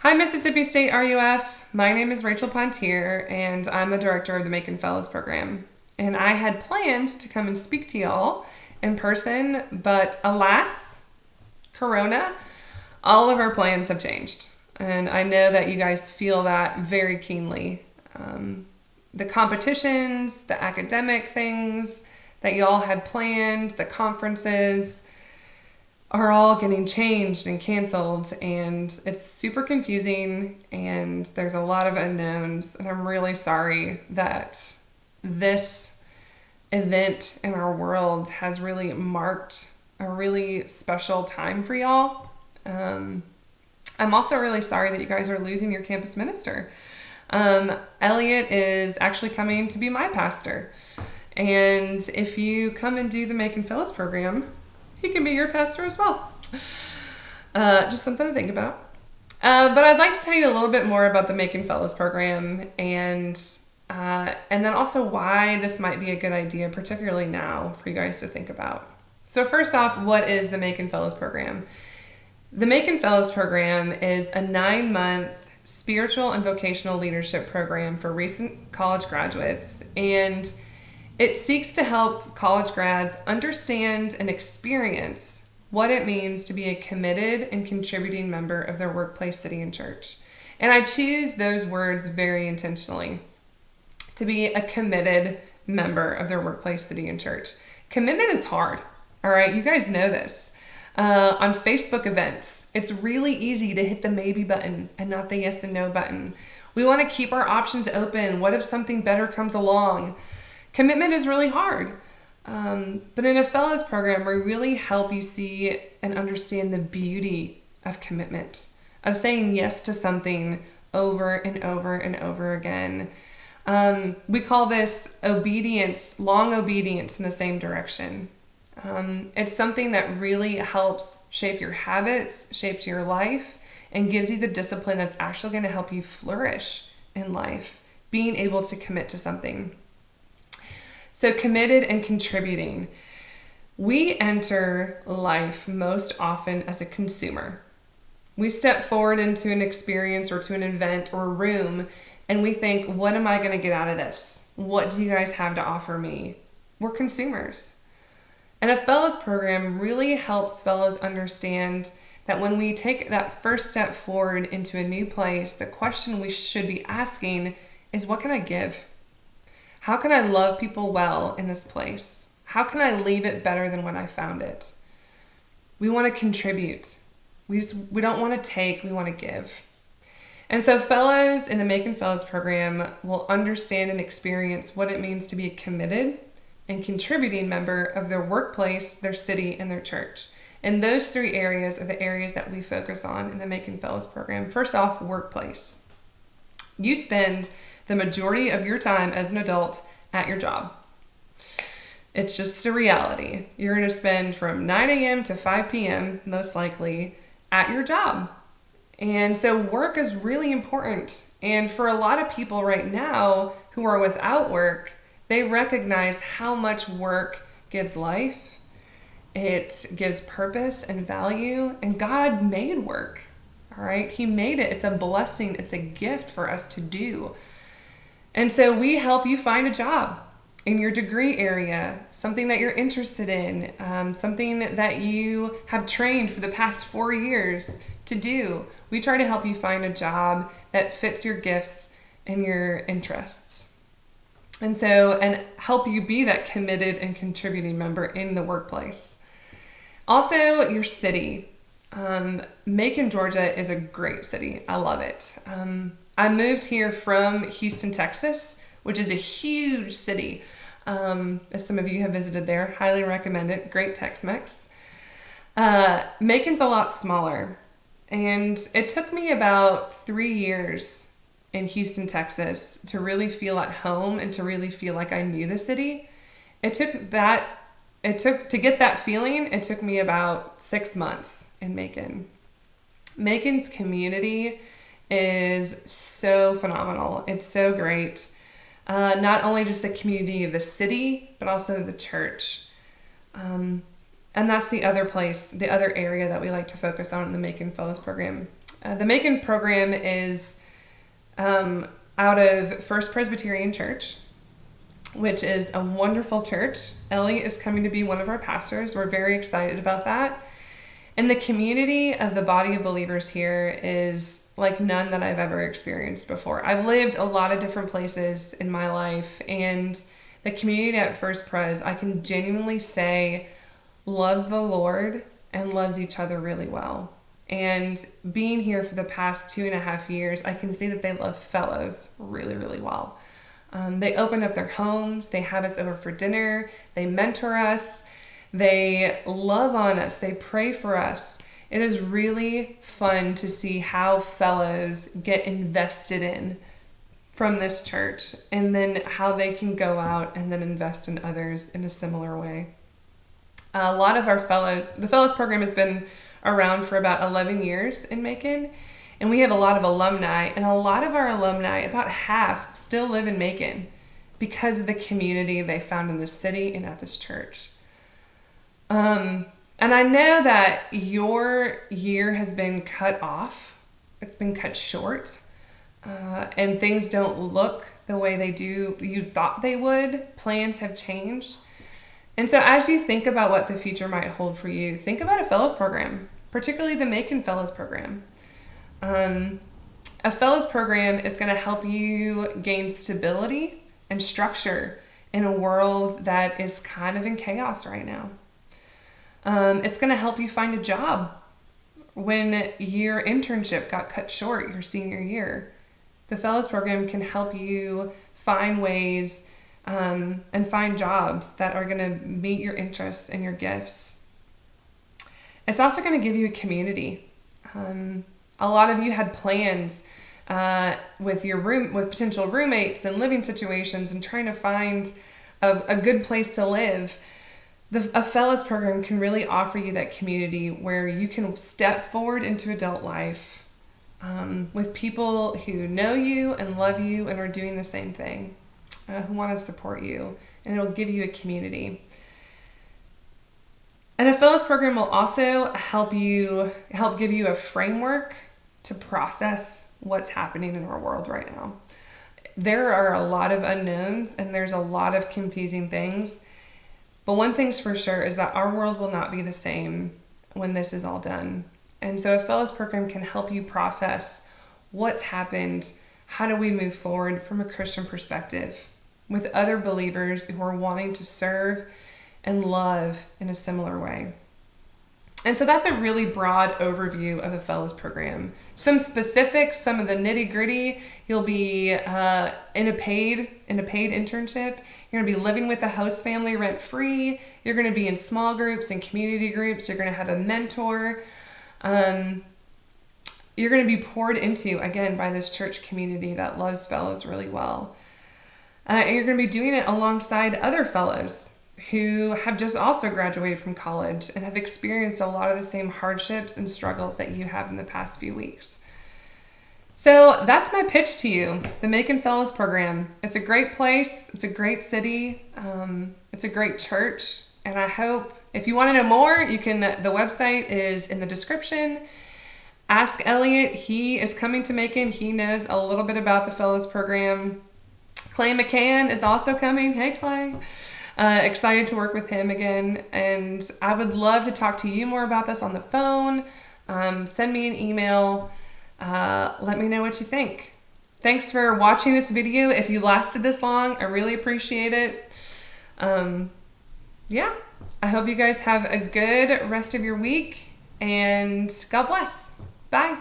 Hi, Mississippi State RUF. My name is Rachel Pontier, and I'm the director of the Macon Fellows program. And I had planned to come and speak to y'all in person, but alas, Corona, all of our plans have changed. And I know that you guys feel that very keenly. The competitions, the academic things that y'all had planned, the conferences, are all getting changed and canceled, and it's super confusing, and there's a lot of unknowns, and I'm really sorry that this event in our world has really marked a really special time for y'all. I'm also really sorry that you guys are losing your campus minister. Elliot is actually coming to be my pastor, and if you come and do the Macon Fellows program, he can be your pastor as well. Just something to think about. But I'd like to tell you a little bit more about the Macon Fellows program and then also why this might be a good idea, particularly now, for you guys to think about. So first off, what is the Macon Fellows program? The Macon Fellows program is a 9-month spiritual and vocational leadership program for recent college graduates, and it seeks to help college grads understand and experience what it means to be a committed and contributing member of their workplace, city, and church. And I choose those words very intentionally. To be a committed member of their workplace, city, and church. Commitment is hard, all right? You guys know this. On Facebook events, it's really easy to hit the maybe button and not the yes and no button. We want to keep our options open. What if something better comes along? Commitment is really hard. But in a fellows program, we really help you see and understand the beauty of commitment, of saying yes to something over and over and over again. We call this obedience, long obedience in the same direction. It's something that really helps shape your habits, shapes your life, and gives you the discipline that's actually going to help you flourish in life, being able to commit to something. So committed and contributing. We enter life most often as a consumer. We step forward into an experience or to an event or room, and we think, what am I going to get out of this? What do you guys have to offer me? We're consumers. And a fellows program really helps fellows understand that when we take that first step forward into a new place, the question we should be asking is, what can I give? How can I love people well in this place? How can I leave it better than when I found it? We want to contribute. We don't want to take, we want to give. And so fellows in the Macon Fellows program will understand and experience what it means to be a committed and contributing member of their workplace, their city, and their church. And those 3 areas are the areas that we focus on in the Macon Fellows program. First off, workplace. You spend the majority of your time as an adult at your job. It's just a reality. You're going to spend from 9 a.m. to 5 p.m. most likely at your job. And so work is really important. And for a lot of people right now who are without work, they recognize how much work gives life. It gives purpose and value. And God made work. All right? He made it. It's a blessing. It's a gift for us to do. And so we help you find a job in your degree area, something that you're interested in, something that you have trained for the past 4 years to do. We try to help you find a job that fits your gifts and your interests. And help you be that committed and contributing member in the workplace. Also, your city. Macon, Georgia is a great city. I love it. I moved here from Houston, Texas, which is a huge city. As some of you have visited there, highly recommend it. Great Tex-Mex. Macon's a lot smaller. And it took me about 3 years in Houston, Texas to really feel at home and to really feel like I knew the city. To get that feeling, it took me about 6 months in Macon. Macon's community is so phenomenal. It's so great. Not only just the community of the city, but also the church. And that's the other area that we like to focus on in the Macon Fellows program. The Macon program is out of First Presbyterian Church, which is a wonderful church. Ellie is coming to be one of our pastors. We're very excited about that. And the community of the body of believers here is like none that I've ever experienced before. I've lived a lot of different places in my life, and the community at First Pres, I can genuinely say, loves the Lord and loves each other really well. And being here for the past 2.5 years, I can see that they love Fellows really, really well. They open up their homes, they have us over for dinner, they mentor us, they love on us, they pray for us. It is really fun to see how Fellows get invested in from this church, and then how they can go out and then invest in others in a similar way. A lot of our Fellows, the Fellows program has been around for about 11 years in Macon, and we have a lot of alumni, and a lot of our alumni, about half, still live in Macon because of the community they found in this city and at this church. And I know that your year has been cut off. It's been cut short, and things don't look the way you thought they would. Plans have changed. And so as you think about what the future might hold for you, think about a Fellows program, particularly the Macon Fellows program. A Fellows program is going to help you gain stability and structure in a world that is kind of in chaos right now. It's going to help you find a job when your internship got cut short your senior year. The Fellows program can help you find ways and find jobs that are going to meet your interests and your gifts. It's also going to give you a community. A lot of you had plans with potential roommates and living situations and trying to find a good place to live. A Fellows program can really offer you that community where you can step forward into adult life with people who know you and love you and are doing the same thing, who want to support you, and it'll give you a community. And a Fellows program will also help give you a framework to process what's happening in our world right now. There are a lot of unknowns and there's a lot of confusing things. But one thing's for sure is that our world will not be the same when this is all done. And so a Fellows program can help you process what's happened, how do we move forward from a Christian perspective with other believers who are wanting to serve and love in a similar way. And so that's a really broad overview of the Fellows program. Some specifics, some of the nitty gritty, you'll be in a paid internship. You're gonna be living with a host family rent free. You're gonna be in small groups and community groups. You're gonna have a mentor. You're gonna be poured into, again, by this church community that loves Fellows really well. And you're gonna be doing it alongside other Fellows who have just also graduated from college and have experienced a lot of the same hardships and struggles that you have in the past few weeks. So that's my pitch to you, the Macon Fellows program. It's a great place. It's a great city. It's a great church. And I hope if you want to know more, the website is in the description. Ask Elliot. He is coming to Macon. He knows a little bit about the Fellows program. Clay McCann is also coming. Hey, Clay. Excited to work with him again, and I would love to talk to you more about this on the phone. Send me an email. Let me know what you think. Thanks for watching this video. If you lasted this long, I really appreciate it. Yeah, I hope you guys have a good rest of your week, and God bless. Bye.